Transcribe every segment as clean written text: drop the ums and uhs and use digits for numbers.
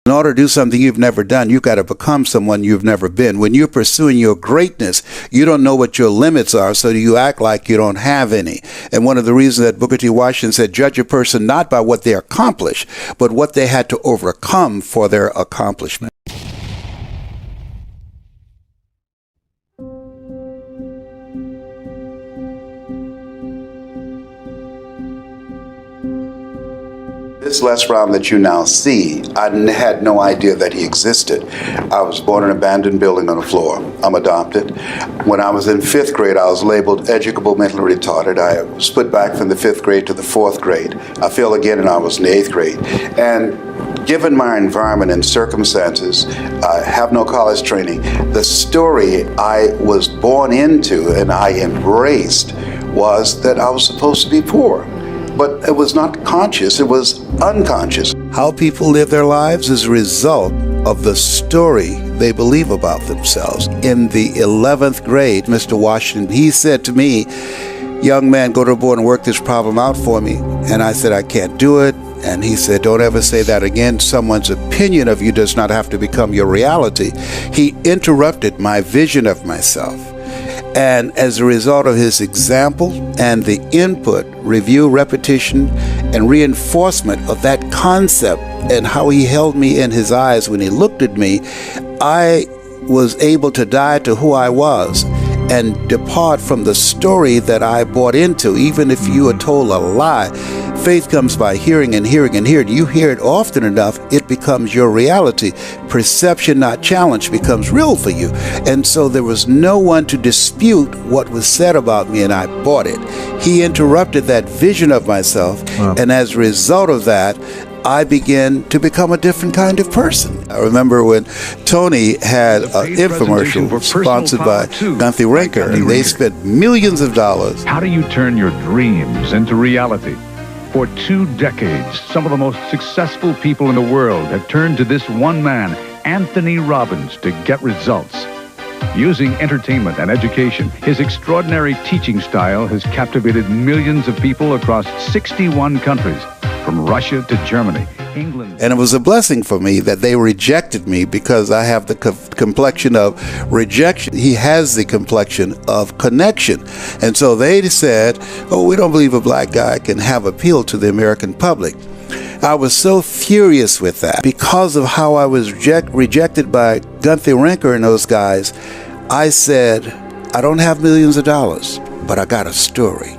In order to do something you've never done, you've got to become someone you've never been. When you're pursuing your greatness, you don't know what your limits are, so you act like you don't have any. And one of the reasons that Booker T. Washington said, judge a person not by what they accomplish, but what they had to overcome for their accomplishment. This Les Brown that you now see, I had no idea that he existed. I was born in an abandoned building on the floor. I'm adopted. When I was in 5th grade, I was labeled educable mentally retarded. I was put back from the 5th grade to the 4th grade. I failed again and I was in the 8th grade. And given my environment and circumstances, I have no college training. The story I was born into and I embraced was that I was supposed to be poor. But it was not conscious, it was unconscious. How people live their lives is a result of the story they believe about themselves. In the 11th grade, Mr. Washington, he said to me, young man, go to the board and work this problem out for me. And I said, I can't do it. And he said, don't ever say that again. Someone's opinion of you does not have to become your reality. He interrupted my vision of myself. And as a result of his example and the input, review, repetition, and reinforcement of that concept and how he held me in his eyes when he looked at me, I was able to die to who I was and depart from the story that I bought into. Even if you are told a lie, faith comes by hearing and hearing and hearing. You hear it often enough, it becomes your reality. Perception, not challenge, becomes real for you. And so there was no one to dispute what was said about me, and I bought it. He interrupted that vision of myself, and as a result of that, I began to become a different kind of person. I remember when Tony had an infomercial sponsored by Gunther Rinker, and they spent millions of dollars. How do you turn your dreams into reality? For 2 decades, some of the most successful people in the world have turned to this one man, Anthony Robbins, to get results. Using entertainment and education, his extraordinary teaching style has captivated millions of people across 61 countries, from Russia to Germany, England. And it was a blessing for me that they rejected me because I have the complexion of rejection. He has the complexion of connection. And so they said, oh, we don't believe a black guy can have appeal to the American public. I was so furious with that. Because of how I was rejected by Gunther Rinker and those guys, I said, I don't have millions of dollars, but I got a story.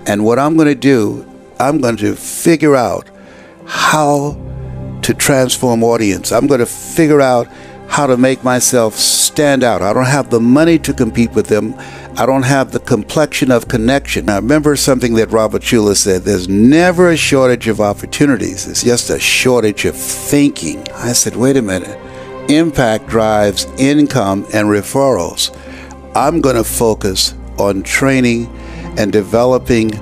And what I'm going to do, I'm going to figure out how to transform audience. I'm going to figure out how to make myself stand out. I don't have the money to compete with them. I don't have the complexion of connection. Now, remember something that Robert Schuller said, there's never a shortage of opportunities. It's just a shortage of thinking. I said, wait a minute. Impact drives income and referrals. I'm going to focus on training and developing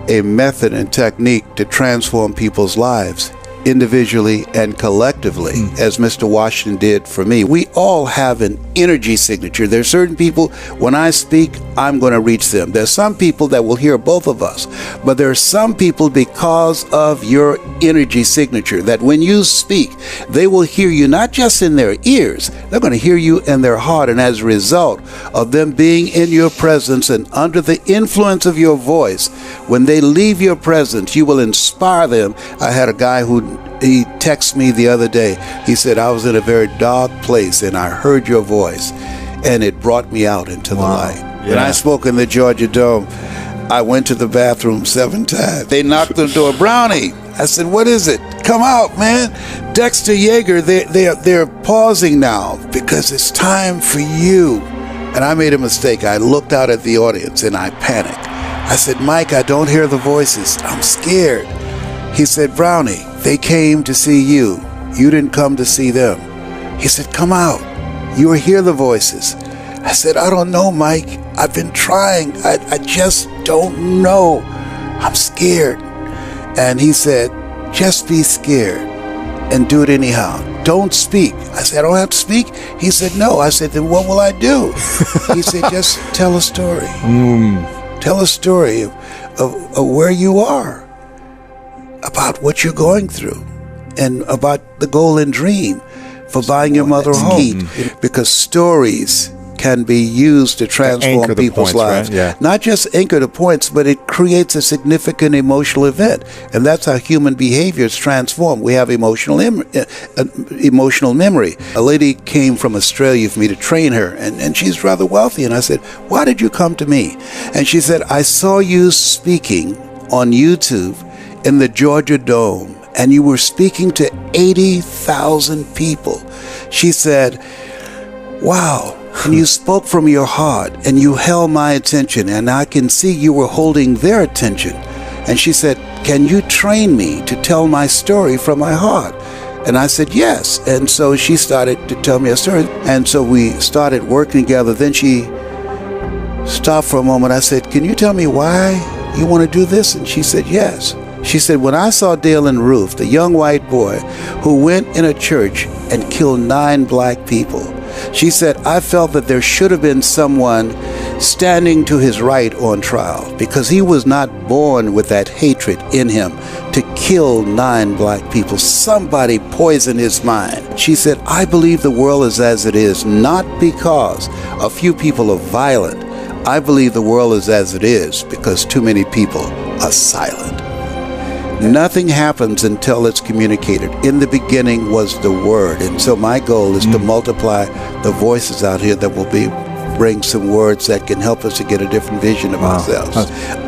a method and technique to transform people's lives individually and collectively, as Mr. Washington did for me. We all have an energy signature. There's certain people, when I speak, I'm going to reach them. There's some people that will hear both of us, but there are some people, because of your energy signature, that when you speak, they will hear you not just in their ears, they're going to hear you in their heart. And as a result of them being in your presence and under the influence of your voice, when they leave your presence, you will inspire them. I had a guy who he texted me the other day. He said, I was in a very dark place and I heard your voice and it brought me out into the light. Yeah. When I spoke in the Georgia Dome, I went to the bathroom 7 times. They knocked on the door. Brownie. I said, what is it? Come out, man. Dexter Yeager, they're pausing now because it's time for you. And I made a mistake. I looked out at the audience and I panicked. I said, Mike, I don't hear the voices. I'm scared. He said, Brownie, they came to see you. You didn't come to see them. He said, come out. You will hear the voices. I said, I don't know, Mike. I've been trying. I just don't know. I'm scared. And he said, just be scared and do it anyhow. Don't speak. I said, I don't have to speak? He said, no. I said, then what will I do? He said, just tell a story. Tell a story of where you are, about what you're going through. and about the Golden Dream for buying your mother home. Because stories can be used to transform people's lives. Right? Yeah. Not just anchor the points, but it creates a significant emotional event. And that's how human behavior is transformed. We have emotional memory. A lady came from Australia for me to train her, and she's rather wealthy. And I said, why did you come to me? And she said, I saw you speaking on YouTube in the Georgia Dome, and you were speaking to 80,000 people. She said, wow. And you spoke from your heart, and you held my attention, and I can see you were holding their attention. And she said, can you train me to tell my story from my heart? And I said, yes. And so she started to tell me a story. And so we started working together. Then she stopped for a moment. I said, can you tell me why you want to do this? And she said, yes. She said, when I saw Dalen Roof, the young white boy who went in a church and killed 9 black people, she said, I felt that there should have been someone standing to his right on trial, because he was not born with that hatred in him to kill 9 black people. Somebody poisoned his mind. She said, I believe the world is as it is, not because a few people are violent. I believe the world is as it is because too many people are silent. Nothing happens until it's communicated. In the beginning was the Word. And so my goal is to multiply the voices out here that will bring some words that can help us to get a different vision of ourselves.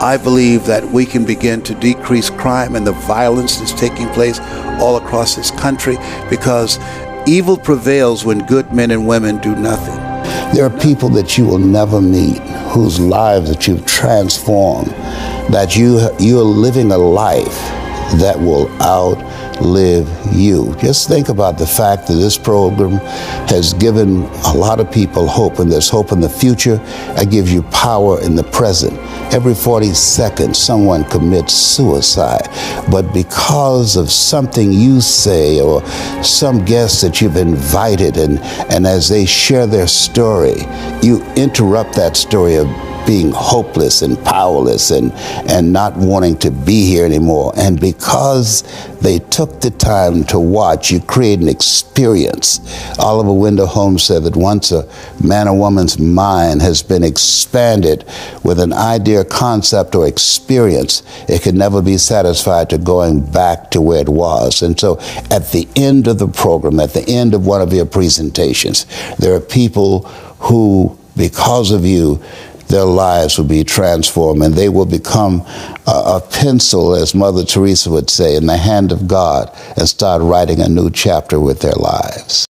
I believe that we can begin to decrease crime and the violence that's taking place all across this country, because evil prevails when good men and women do nothing. There are people that you will never meet, whose lives that you've transformed, that you're living a life that will outlive you. Just think about the fact that this program has given a lot of people hope, and there's hope in the future. It gives you power in the present. Every 40 seconds, someone commits suicide. But because of something you say or some guest that you've invited, and as they share their story, you interrupt that story of being hopeless and powerless and not wanting to be here anymore. And because they took the time to watch, you create an experience. Oliver Wendell Holmes said that once a man or woman's mind has been expanded with an idea, concept, or experience, it can never be satisfied to going back to where it was. And so at the end of the program, at the end of one of your presentations, there are people who, because of you, their lives will be transformed, and they will become a pencil, as Mother Teresa would say, in the hand of God, and start writing a new chapter with their lives.